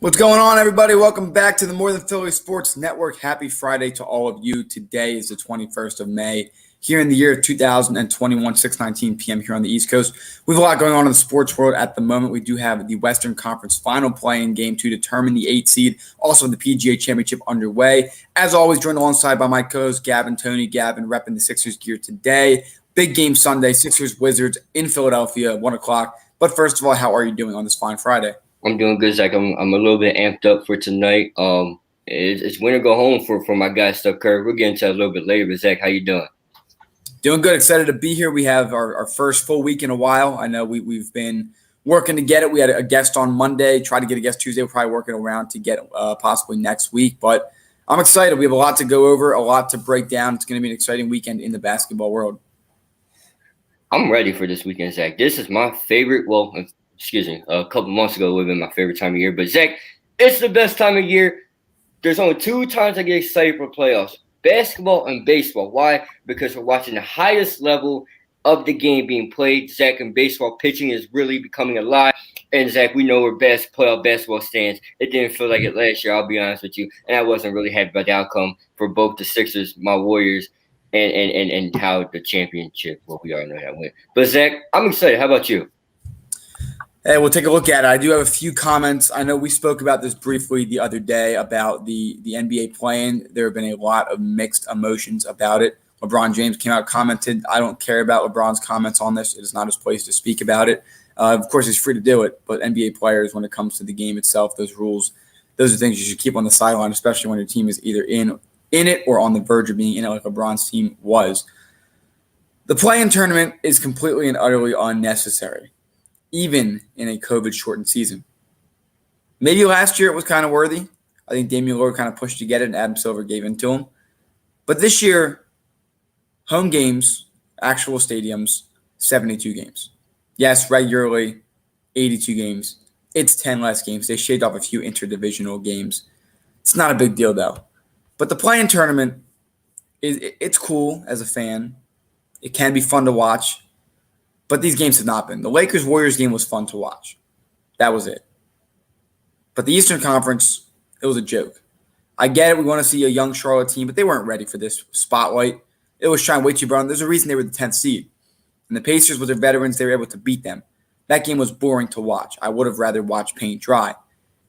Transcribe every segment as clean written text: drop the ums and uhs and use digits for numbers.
What's going on, everybody? Welcome back to the More Than Philly Sports Network. Happy Friday to all of you. Today is the 21st of May. Here in the year 2021, 6:19 p.m. here on the East Coast. We have a lot going on in the sports world at the moment. We do have the Western Conference Final play-in game to determine the 8th seed. Also, the PGA Championship underway. As always, joined alongside by my co-host, Gaven, Tony. Gaven repping the Sixers gear today. Big game Sunday, Sixers-Wizards in Philadelphia, 1 o'clock. But first of all, how are you doing on this fine Friday? I'm doing good, Zach. I'm a little bit amped up for tonight. It's win or go home for my guy Steph Curry. We'll get into that a little bit later. But Zach, how you doing? Doing good. Excited to be here. We have our first full week in a while. I know we've been working to get it. We had a guest on Monday. Tried to get a guest Tuesday. We're probably working around to get possibly next week. But I'm excited. We have a lot to go over, a lot to break down. It's going to be an exciting weekend in the basketball world. I'm ready for this weekend, Zach. This is my favorite. Well, a couple months ago it would have been my favorite time of year. But, Zach, it's the best time of year. There's only two times I get excited for playoffs, basketball and baseball. Why? Because we're watching the highest level of the game being played. Zach, and baseball pitching is really becoming alive. And, Zach, we know where playoff basketball stands. It didn't feel like it last year, I'll be honest with you. And I wasn't really happy about the outcome for both the Sixers, my Warriors, and how the championship, well, we already know how to win. But, Zach, I'm excited. How about you? Hey, we'll take a look at it. I do have a few comments. I know we spoke about this briefly the other day about the NBA play-in. There have been a lot of mixed emotions about it. LeBron James came out and commented, I don't care about LeBron's comments on this. It is not his place to speak about it. Of course, he's free to do it, but NBA players, when it comes to the game itself, those rules, those are things you should keep on the sideline, especially when your team is either in it or on the verge of being in it like LeBron's team was. The play-in tournament is completely and utterly unnecessary, even in a COVID-shortened season. Maybe last year it was kind of worthy. I think Damian Lillard kind of pushed to get it, and Adam Silver gave in to him. But this year, home games, actual stadiums, 72 games. Yes, regularly, 82 games. It's 10 less games. They shaved off a few interdivisional games. It's not a big deal, though. But the play-in tournament, it's cool as a fan. It can be fun to watch. But these games have not been. The Lakers-Warriors game was fun to watch. That was it. But the Eastern Conference, it was a joke. I get it. We want to see a young Charlotte team, but they weren't ready for this spotlight. It was trying way too broad. There's a reason they were the 10th seed. And the Pacers, with their veterans, they were able to beat them. That game was boring to watch. I would have rather watched paint dry.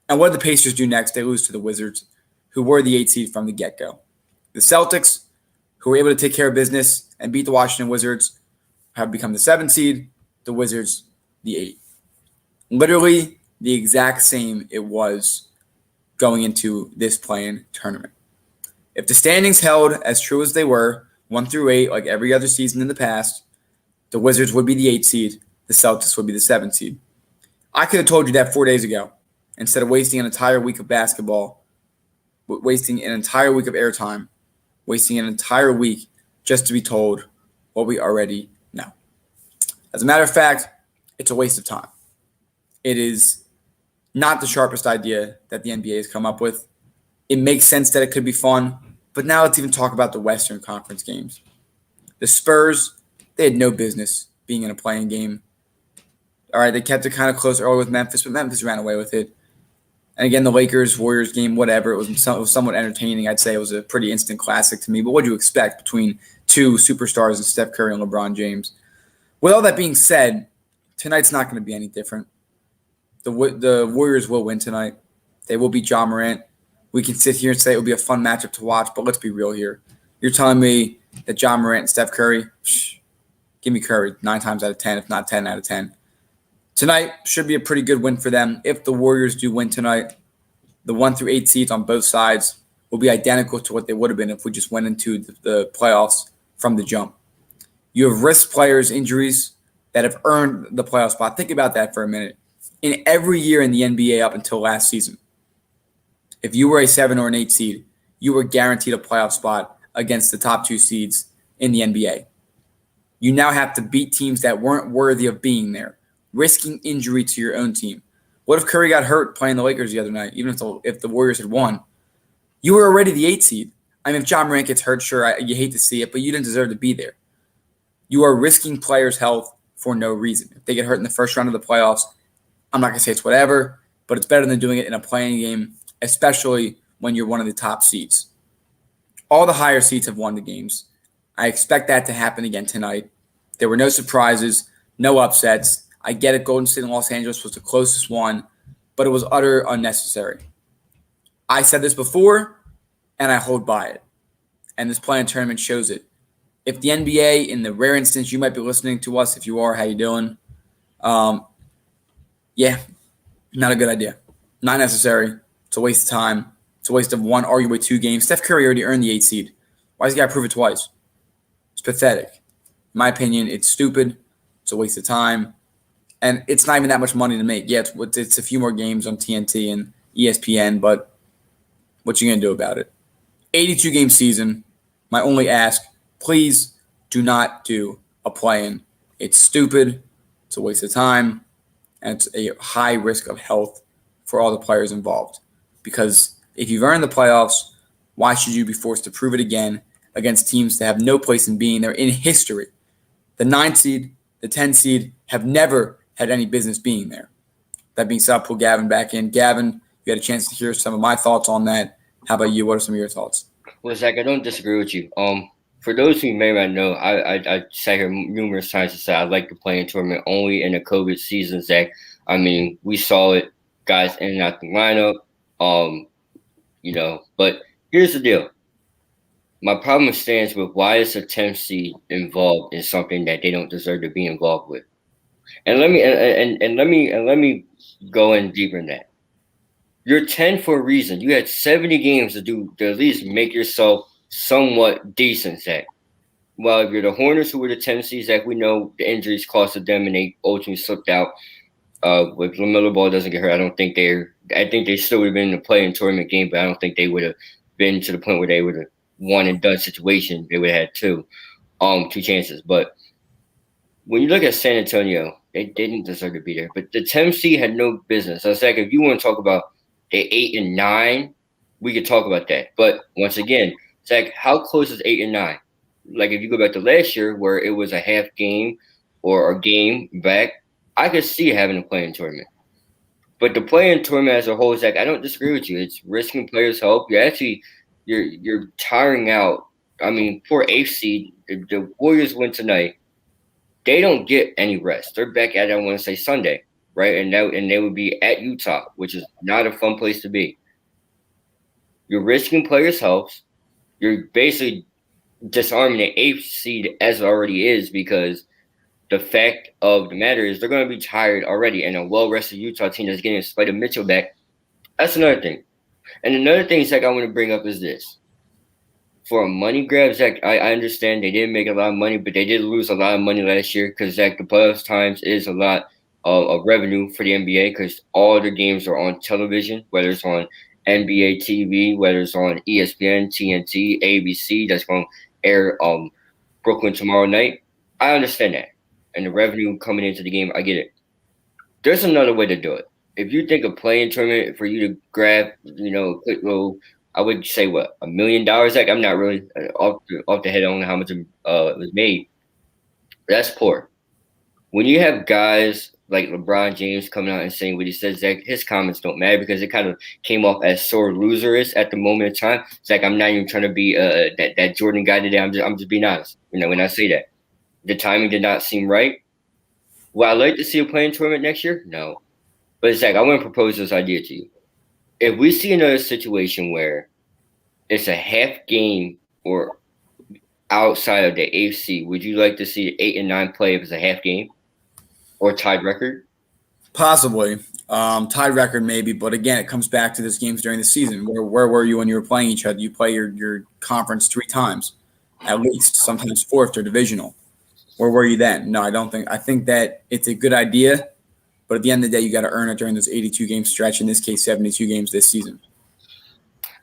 And what did the Pacers do next? They lose to the Wizards, who were the 8th seed from the get-go. The Celtics, who were able to take care of business and beat the Washington Wizards, have become the 7th seed, the Wizards, the 8th. Literally the exact same it was going into this play-in tournament. If the standings held as true as they were, 1 through 8, like every other season in the past, the Wizards would be the 8th seed, the Celtics would be the 7th seed. I could have told you that 4 days ago, instead of wasting an entire week of basketball, wasting an entire week of airtime, wasting an entire week just to be told what we already know. As a matter of fact, it's a waste of time. It is not the sharpest idea that the NBA has come up with. It makes sense that it could be fun, but now let's even talk about the Western Conference games. The Spurs, they had no business being in a play-in game. All right, they kept it kind of close early with Memphis, but Memphis ran away with it. And again, the Lakers-Warriors game, whatever, it was somewhat entertaining. I'd say it was a pretty instant classic to me. But what do you expect between two superstars in Steph Curry and LeBron James? With all that being said, tonight's not going to be any different. The Warriors will win tonight. They will beat Ja Morant. We can sit here and say it will be a fun matchup to watch, but let's be real here. You're telling me that Ja Morant and Steph Curry, give me Curry 9 times out of 10, if not 10 out of 10. Tonight should be a pretty good win for them. If the Warriors do win tonight, the 1 through 8 seeds on both sides will be identical to what they would have been if we just went into the playoffs from the jump. You have risk players' injuries that have earned the playoff spot. Think about that for a minute. In every year in the NBA up until last season, if you were a 7 or an 8 seed, you were guaranteed a playoff spot against the top 2 seeds in the NBA. You now have to beat teams that weren't worthy of being there, risking injury to your own team. What if Curry got hurt playing the Lakers the other night, even if the Warriors had won? You were already the 8 seed. I mean, if Ja Morant gets hurt, sure, you hate to see it, but you didn't deserve to be there. You are risking players' health for no reason. If they get hurt in the first round of the playoffs, I'm not going to say it's whatever, but it's better than doing it in a playing game, especially when you're one of the top seeds. All the higher seeds have won the games. I expect that to happen again tonight. There were no surprises, no upsets. I get it, Golden State and Los Angeles was the closest one, but it was utter unnecessary. I said this before, and I hold by it. And this play-in tournament shows it. If the NBA, in the rare instance you might be listening to us, if you are, how you doing? Yeah, not a good idea. Not necessary. It's a waste of time. It's a waste of one, arguably 2 games. Steph Curry already earned the 8 seed. Why does he got to prove it twice? It's pathetic. In my opinion, it's stupid. It's a waste of time. And it's not even that much money to make. Yeah, it's a few more games on TNT and ESPN, but what you going to do about it? 82-game season. My only ask, please do not do a play-in. It's stupid. It's a waste of time. And it's a high risk of health for all the players involved. Because if you've earned the playoffs, why should you be forced to prove it again against teams that have no place in being there in history? The 9 seed, the 10 seed have never had any business being there. That being said, I'll pull Gaven back in. Gaven, you had a chance to hear some of my thoughts on that. How about you? What are some of your thoughts? Well, Zach, I don't disagree with you. For those who may not know, I sat here numerous times to say I like to play in tournament only in the COVID season, Zach. I mean, we saw it, guys in and out the lineup. But here's the deal. My problem stands with why is a 10th seed involved in something that they don't deserve to be involved with. And let me go in deeper in that. You're 10 for a reason. You had 70 games to at least make yourself somewhat decent, Zach. Well, if you're the Hornets, who were the 10 seeds, Zach, we know the injuries costed them and they ultimately slipped out. If LaMelo Ball doesn't get hurt, I think they still would have been in the play-in tournament game, but I don't think they would have been to the point where they would have one and done situation. They would have had two chances. But when you look at San Antonio, they didn't deserve to be there. But the 10th seed had no business. So, Zach, if you want to talk about the 8 and 9, we could talk about that. But once again, Zach, how close is 8 and 9? Like if you go back to last year where it was a half game or a game back, I could see having a play-in tournament. But the play-in tournament as a whole, Zach, I don't disagree with you. It's risking players' health. You're tiring out. I mean, poor 8th seed, the Warriors win tonight. They don't get any rest. They're back at, I want to say, Sunday, right? And they would be at Utah, which is not a fun place to be. You're risking players' health. You're basically disarming the 8th seed as it already is, because the fact of the matter is they're going to be tired already. And a well-rested Utah team that's getting Spider Mitchell back, that's another thing. And another thing, Zach, I want to bring up is this. For a money grab, Zach, I understand they didn't make a lot of money, but they did lose a lot of money last year because, Zach, the playoffs times is a lot of revenue for the NBA because all the games are on television, whether it's on NBA TV, whether it's on ESPN, TNT, ABC, that's going to air Brooklyn tomorrow night. I understand that. And the revenue coming into the game, I get it. There's another way to do it. If you think a play-in tournament for you to grab, a quick little, I would say what, $1 million. Like I'm not really off the head. I don't know how much it was made. That's poor. When you have guys like LeBron James coming out and saying what he says, Zach, his comments don't matter because it kind of came off as sore loserish at the moment of time. Zach, I'm not even trying to be that Jordan guy today. I'm just being honest. When I say that, the timing did not seem right. Would I like to see a play-in tournament next year? No. But Zach, I want to propose this idea to you. If we see another situation where it's a half game or outside of the AFC, would you like to see the 8 and 9 play if it's a half game or tied record? Possibly. Tied record maybe, but again, it comes back to this games during the season. Where were you when you were playing each other? You play your conference 3 times, at least, sometimes 4 if they're divisional. Where were you then? No, I think that it's a good idea, but at the end of the day, you got to earn it during this 82-game stretch, in this case, 72 games this season.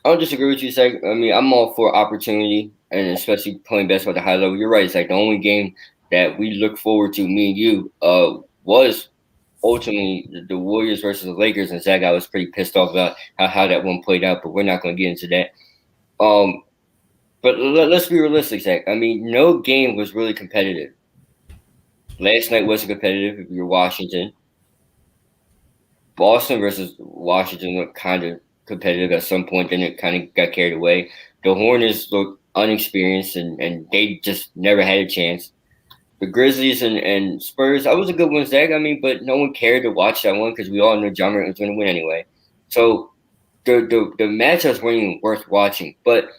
I don't disagree with you, Zach. I mean, I'm all for opportunity, and especially playing basketball at a high level. You're right, Zach. The only game that we look forward to, me and you, was ultimately the Warriors versus the Lakers, and Zach, I was pretty pissed off about how that one played out, but we're not going to get into that. But let's be realistic, Zach. I mean, no game was really competitive. Last night wasn't competitive if you're Washington. Boston versus Washington looked kind of competitive at some point, then it kind of got carried away. The Hornets looked unexperienced, and they just never had a chance. The Grizzlies and Spurs, that was a good one, Zach. I mean, but no one cared to watch that one because we all knew John Morant was going to win anyway. So the matchups weren't even worth watching. But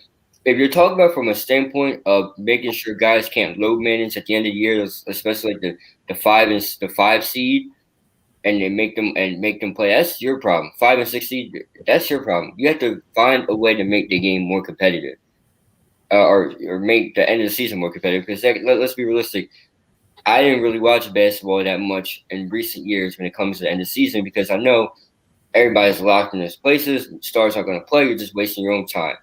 if you're talking about from a standpoint of making sure guys can't load manage at the end of the year, especially like the five seed, and then make them play, that's your problem. 5 and 6 seed, that's your problem. You have to find a way to make the game more competitive, or make the end of the season more competitive. Because let's be realistic. I didn't really watch basketball that much in recent years when it comes to the end of the season because I know everybody's locked in their places. Stars aren't going to play. You're just wasting your own time.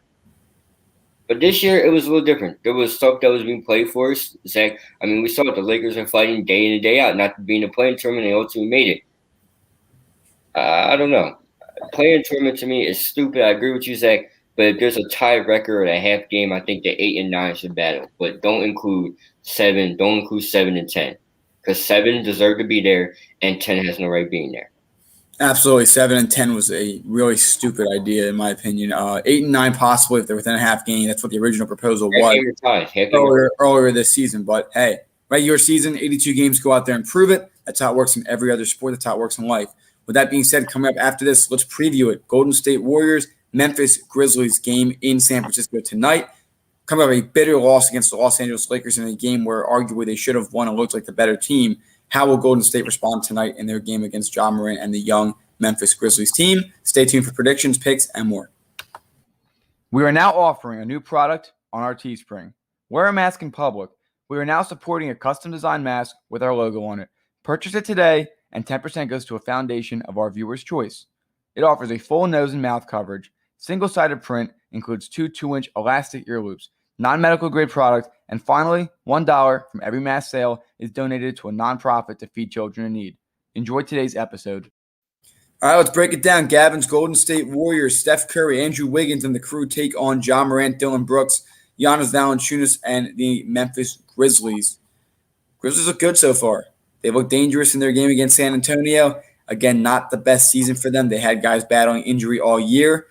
But this year, it was a little different. There was stuff that was being played for us. Zach, I mean, we saw the Lakers are fighting day in and day out, not to be in the playing tournament. They ultimately made it. I don't know. Playing tournament to me is stupid. I agree with you, Zach. But if there's a tie record or a half game, I think the 8 and 9 should battle. But don't include 7. Don't include 7 and 10, because 7 deserve to be there, and 10 has no right being there. Absolutely, 7 and 10 was a really stupid idea, in my opinion. 8 and 9 possibly if they're within a half game. That's what the original proposal was earlier this season. But hey, regular season, 82 games. Go out there and prove it. That's how it works in every other sport. That's how it works in life. With that being said, coming up after this, let's preview it. Golden State Warriors, Memphis Grizzlies game in San Francisco tonight. Coming up a bitter loss against the Los Angeles Lakers in a game where arguably they should have won and looked like the better team. How will Golden State respond tonight in their game against John Morant and the young Memphis Grizzlies team? Stay tuned for predictions, picks, and more. We are now offering a new product on our Teespring. Wear a mask in public. We are now supporting a custom-designed mask with our logo on it. Purchase it today, and 10% goes to a foundation of our viewers' choice. It offers a full nose and mouth coverage, single-sided print, includes 2 2-inch elastic ear loops, non-medical grade product, and finally, $1 from every mask sale is donated to a nonprofit to feed children in need. Enjoy today's episode. All right, let's break it down. Gavin's Golden State Warriors, Steph Curry, Andrew Wiggins, and the crew take on John Morant, Dillon Brooks, Giannis Valanciunas, and the Memphis Grizzlies. Grizzlies look good so far. They look dangerous in their game against San Antonio. Again, not the best season for them. They had guys battling injury all year.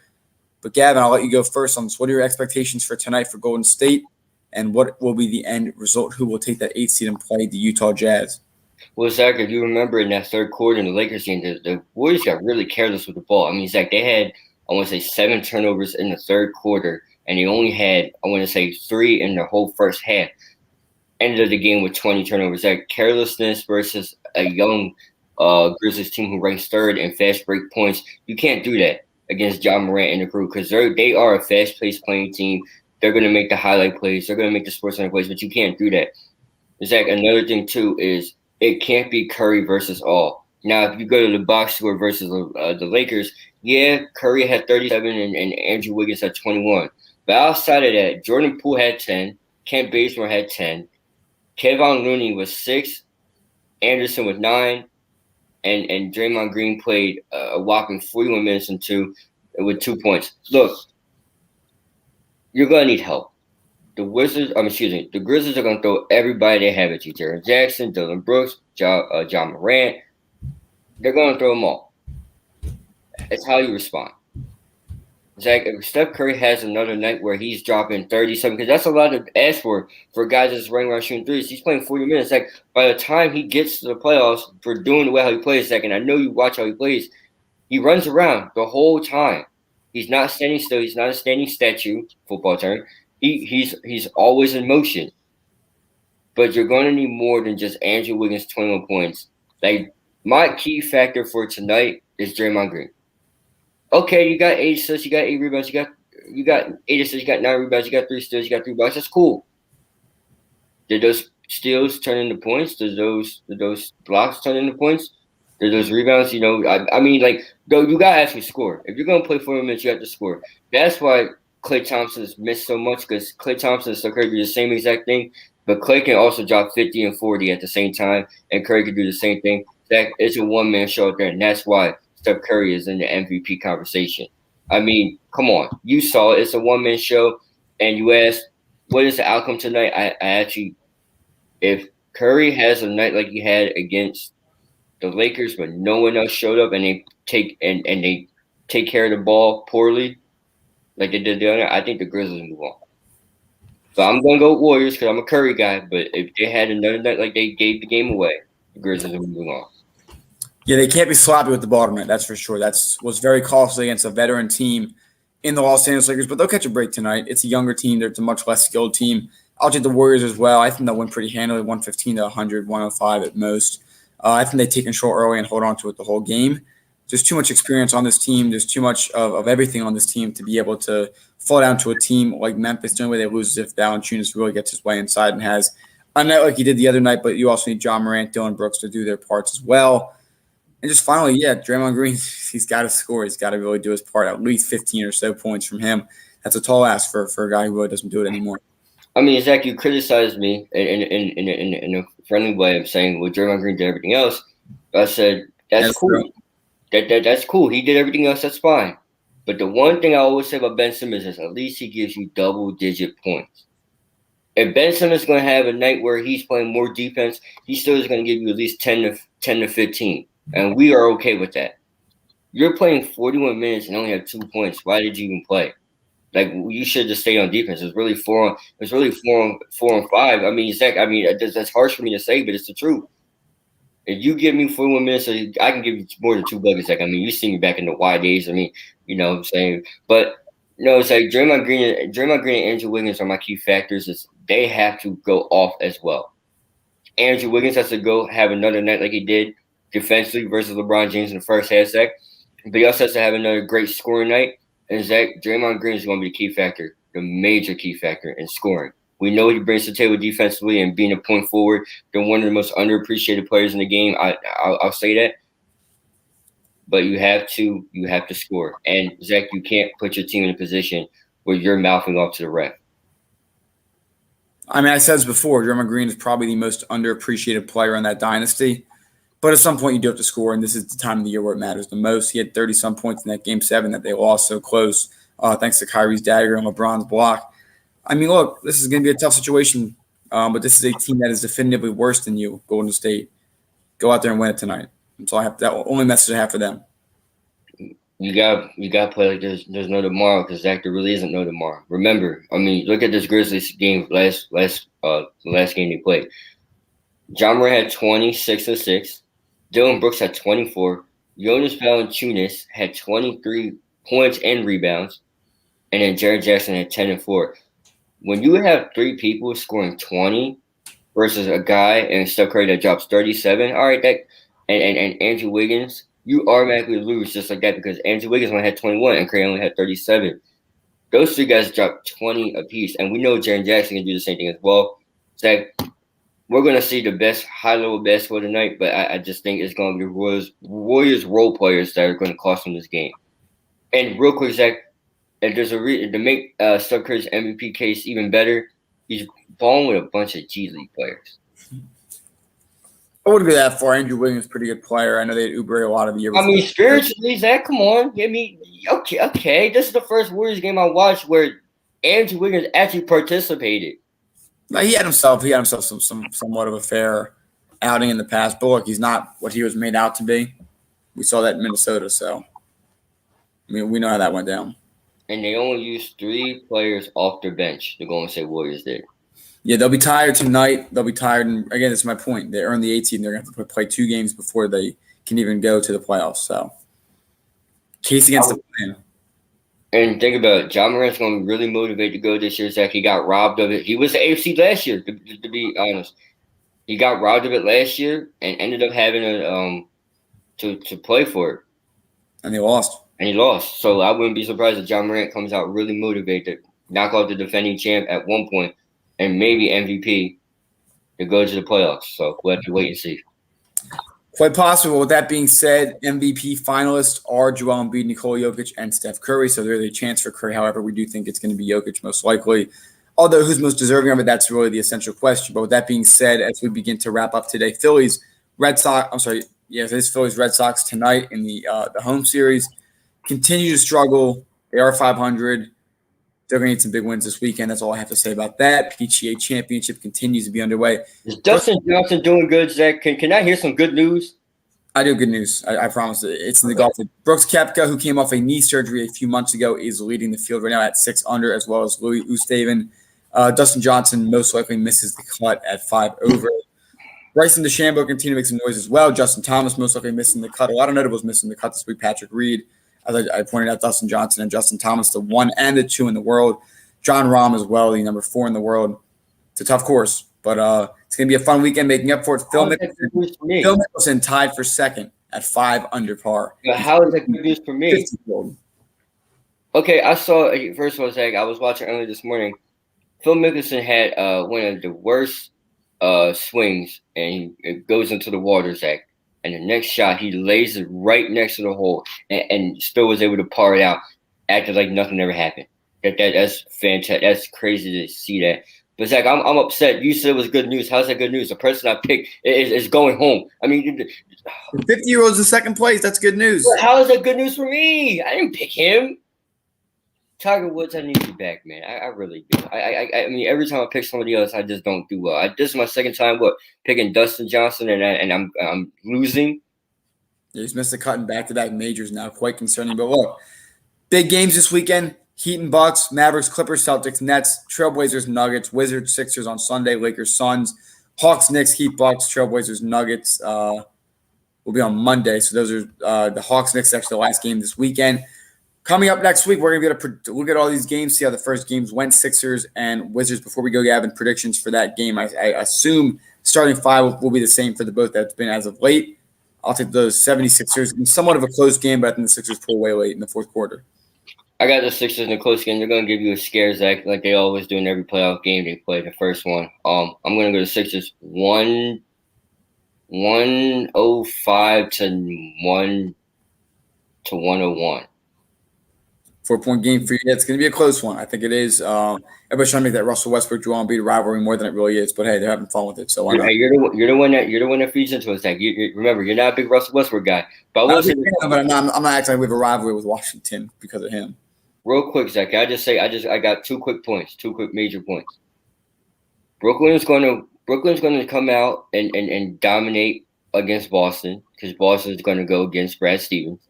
But Gavin, I'll let you go first on this. What are your expectations for tonight for Golden State, and what will be the end result? Who will take that 8th seed and play the Utah Jazz? Well, Zach, if you remember in that third quarter in the Lakers game, the Warriors got really careless with the ball. I mean, Zach, they had, I want to say, 7 turnovers in the third quarter, and they only had, I want to say, 3 in the whole first half. Ended the game with 20 turnovers. That carelessness versus a young Grizzlies team who ranks 3rd in fast break points. You can't do that against John Morant and the crew because they are a fast-paced playing team. They're going to make the highlight plays. They're going to make the sports center plays, but you can't do that. Zach, another thing, too, is it can't be Curry versus all. Now, if you go to the box score versus the Lakers, yeah, Curry had 37 and Andrew Wiggins had 21. But outside of that, Jordan Poole had 10. Kent Bazemore had 10. Kevon Looney was 6, Anderson with 9, and Draymond Green played a whopping 41 minutes with 2 points. Look, you're gonna need help. The Grizzlies are gonna throw everybody they have at you. Jaren Jackson, Dillon Brooks, John Morant. They're gonna throw them all. It's how you respond. Zach, if Steph Curry has another night where he's dropping 37, because that's a lot to ask for guys that's running around shooting threes. He's playing 40 minutes. Like, by the time he gets to the playoffs for doing the way how he plays, Zach, and I know you watch how he plays, he runs around the whole time. He's not standing still. He's not a standing statue, football term. He's always in motion. But you're going to need more than just Andrew Wiggins' 21 points. Like, my key factor for tonight is Draymond Green. Okay, you got 8 assists, you got 8 rebounds, you got 8 assists, you got 9 rebounds, you got 3 steals, you got 3 blocks. That's cool. Did those steals turn into points? Did those blocks turn into points? Did those rebounds? I mean, like, though, you gotta actually score. If you're gonna play 40 minutes, you have to score. That's why Klay Thompson has missed so much, because Klay Thompson and Steph Curry do the same exact thing, but Klay can also drop 50 and 40 at the same time, and Curry can do the same thing. It's a one-man show out there, and that's why Steph Curry is in the MVP conversation. I mean, come on. You saw it. It's a one-man show. And you asked, what is the outcome tonight? I actually, if Curry has a night like he had against the Lakers, but no one else showed up and they take care of the ball poorly, like they did the other, I think the Grizzlies move on. So I'm gonna go Warriors because I'm a Curry guy. But if they had another night like they gave the game away, the Grizzlies are moving on. Yeah, they can't be sloppy with the ball tonight. That's for sure. Was very costly against a veteran team in the Los Angeles Lakers, but they'll catch a break tonight. It's a younger team. It's a much less skilled team. I'll take the Warriors as well. I think they'll win pretty handily, 115 to 100, 105 at most. I think they take control early and hold on to it the whole game. There's too much experience on this team. There's too much of everything on this team to be able to fall down to a team like Memphis. The only way they lose is if Valanciunas really gets his way inside and has a night like he did the other night, but you also need John Morant, Dillon Brooks to do their parts as well. And just finally, Draymond Green, he's got to score. He's got to really do his part, at least 15 or so points from him. That's a tall ask for a guy who really doesn't do it anymore. I mean, Zach, you criticized me in a friendly way of saying, well, Draymond Green did everything else. I said, that's cool. True. That's cool. He did everything else. That's fine. But the one thing I always say about Ben Simmons is at least he gives you double-digit points. If Ben Simmons is going to have a night where he's playing more defense, he still is going to give you at least 10 to 15. And we are okay with that. You're playing 41 minutes and only have 2 points. Why did you even play? Like, you should just stay on defense. It's really four on five. I mean, Zach, that's harsh for me to say, but it's the truth. If you give me 41 minutes, I can give you more than 2 buckets. Like, I mean, you see me back in the Y days. I mean, you know what I'm saying? But, it's like Draymond Green and Andrew Wiggins are my key factors. They have to go off as well. Andrew Wiggins has to go have another night like he did defensively versus LeBron James in the first half, Zach. But he also has to have another great scoring night. And Zach, Draymond Green is going to be the key factor, the major key factor in scoring. We know he brings to the table defensively and being a point forward. They're one of the most underappreciated players in the game. I'll say that. But you have to score. And Zach, you can't put your team in a position where you're mouthing off to the ref. I mean, I said this before. Draymond Green is probably the most underappreciated player in that dynasty. But at some point, you do have to score, and this is the time of the year where it matters the most. He had 30-some points in that Game 7 that they lost so close, thanks to Kyrie's dagger and LeBron's block. I mean, look, this is going to be a tough situation, but this is a team that is definitively worse than you, Golden State. Go out there and win it tonight. That's all I have. That only message I have for them. You got to play like there's no tomorrow, because Zach, there really isn't no tomorrow. Remember, I mean, look at this Grizzlies game last game they played. John Morant had 26 and 6. Dillon Brooks had 24. Jonas Valanciunas had 23 points and rebounds. And then Jared Jackson had 10 and 4. When you have 3 people scoring 20 versus a guy and Steph Curry that drops 37, all right, and Andrew Wiggins, you automatically lose just like that, because Andrew Wiggins only had 21 and Curry only had 37. Those 3 guys dropped 20 apiece. And we know Jared Jackson can do the same thing as well. Zach, we're going to see the best high-level basketball tonight, but I just think it's going to be Warriors role players that are going to cost them this game. And real quick, Zach, if there's a reason to make Steph Curry's MVP case even better, he's balling with a bunch of G League players. I wouldn't go that far. Andrew Wiggins is a pretty good player. I know they had Oubre a lot of the year before. I mean, spiritually, Zach, come on. I mean, okay. This is the first Warriors game I watched where Andrew Wiggins actually participated. He had himself somewhat of a fair outing in the past, but look, he's not what he was made out to be. We saw that in Minnesota, so I mean, we know how that went down. And they only used 3 players off their bench. The Golden State Warriors did. Yeah, they'll be tired tonight. They'll be tired, and again, this is my point. They earned the 8 seed, and they're going to have to play 2 games before they can even go to the playoffs. So, case against the plan. And think about it, John Morant's going to be really motivated to go this year, Zach. He got robbed of it. He was the AFC last year, to be honest. He got robbed of it last year and ended up having to play for it. And they lost. And he lost. So I wouldn't be surprised if John Morant comes out really motivated, knock out the defending champ at one point, and maybe MVP to go to the playoffs. So we'll have to wait and see. Quite possible. With that being said, MVP finalists are Joel Embiid, Nikola Jokic, and Steph Curry. So there's a chance for Curry. However, we do think it's going to be Jokic most likely. Although who's most deserving of it, that's really the essential question. But with that being said, as we begin to wrap up today, Phillies, Red Sox tonight in the home series continue to struggle. They are 500. They're going to need some big wins this weekend. That's all I have to say about that. PGA Championship continues to be underway. Is Dustin Johnson doing good, Zach? Can I hear some good news? I do good news. I promise. It's in the golf. Brooks Koepka, who came off a knee surgery a few months ago, is leading the field right now at 6 under, as well as Louis Oosthuizen. Dustin Johnson most likely misses the cut at 5 over. Bryson DeChambeau continued to make some noise as well. Justin Thomas most likely missing the cut. A lot of notables missing the cut this week. Patrick Reed, as I pointed out, Dustin Johnson and Justin Thomas, the 1 and the 2 in the world. John Rahm as well, the number 4 in the world. It's a tough course, but it's going to be a fun weekend making up for it. Phil Mickelson tied for second at 5 under par. How is that good news for me? Okay, I saw, first of all, Zach, I was watching earlier this morning. Phil Mickelson had one of the worst swings, and it goes into the water, Zach. And the next shot, he lays it right next to the hole and still was able to par it out, acting like nothing ever happened. That's fantastic. That's crazy to see that. But Zach, I'm upset. You said it was good news. How's that good news? The person I picked is going home. I mean, the 50-year-old's in second place. That's good news. How is that good news for me? I didn't pick him. Tiger Woods, I need you back, man. I really do. I mean, every time I pick somebody else, I just don't do well. This is my second time picking Dustin Johnson, and I'm losing. Yeah, he's missed the cut in back-to-back majors now. Quite concerning. But look, big games this weekend. Heat and Bucks, Mavericks, Clippers, Celtics, Nets, Trailblazers, Nuggets, Wizards, Sixers on Sunday, Lakers, Suns, Hawks, Knicks, Heat, Bucks, Trailblazers, Nuggets will be on Monday. So those are the Hawks, Knicks, actually the last game this weekend. Coming up next week, we're going to be able to look at all these games, see how the first games went, Sixers and Wizards. Before we go, Gavin, predictions for that game. I assume starting 5 will be the same for the both that's been as of late. I'll take the 76ers in somewhat of a close game, but I think the Sixers pull away late in the fourth quarter. I got the Sixers in a close game. They're going to give you a scare, Zach, like they always do in every playoff game they play, the first one. I'm going to go to Sixers 105 to 101. 4-point game for you. Yeah, it's going to be a close one. I think it is. Everybody's trying to make that Russell Westbrook-Joel Embiid rivalry more than it really is. But hey, they're having fun with it. So why not? You're the one that feeds into it, Zach. Remember, you're not a big Russell Westbrook guy. But I'm not acting like we have a rivalry with Washington because of him. Real quick, Zach. I got 2 quick points, 2 quick major points. Brooklyn's going to come out and dominate against Boston because Boston's going to go against Brad Stevens.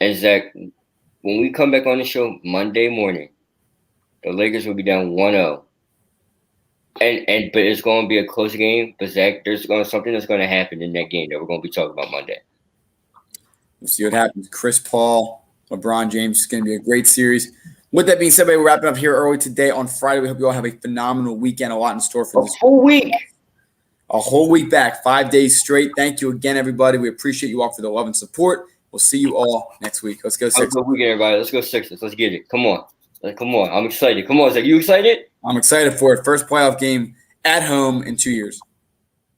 And Zach, when we come back on the show Monday morning, the Lakers will be down 1-0. But it's going to be a close game. But Zach, there's something that's going to happen in that game that we're going to be talking about Monday. We'll see what happens. Chris Paul, LeBron James is going to be a great series. With that being said, we're wrapping up here early today on Friday. We hope you all have a phenomenal weekend. A lot in store for this whole week. A whole week back, 5 days straight. Thank you again, everybody. We appreciate you all for the love and support. We'll see you all next week. Let's go Sixers. Have a good weekend, everybody. Let's go Sixers. Let's get it. Come on. I'm excited. Come on, Zach. You excited? I'm excited for it. First playoff game at home in 2 years.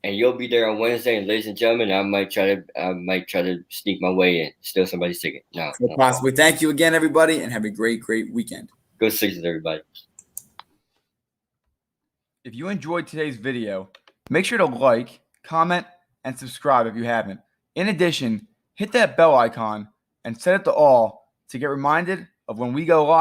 And you'll be there on Wednesday. And ladies and gentlemen, I might try to sneak my way in, steal somebody's ticket. No. Possibly. Thank you again, everybody, and have a great, great weekend. Go Sixers, everybody. If you enjoyed today's video, make sure to like, comment, and subscribe if you haven't. In addition, hit that bell icon and set it to all to get reminded of when we go live.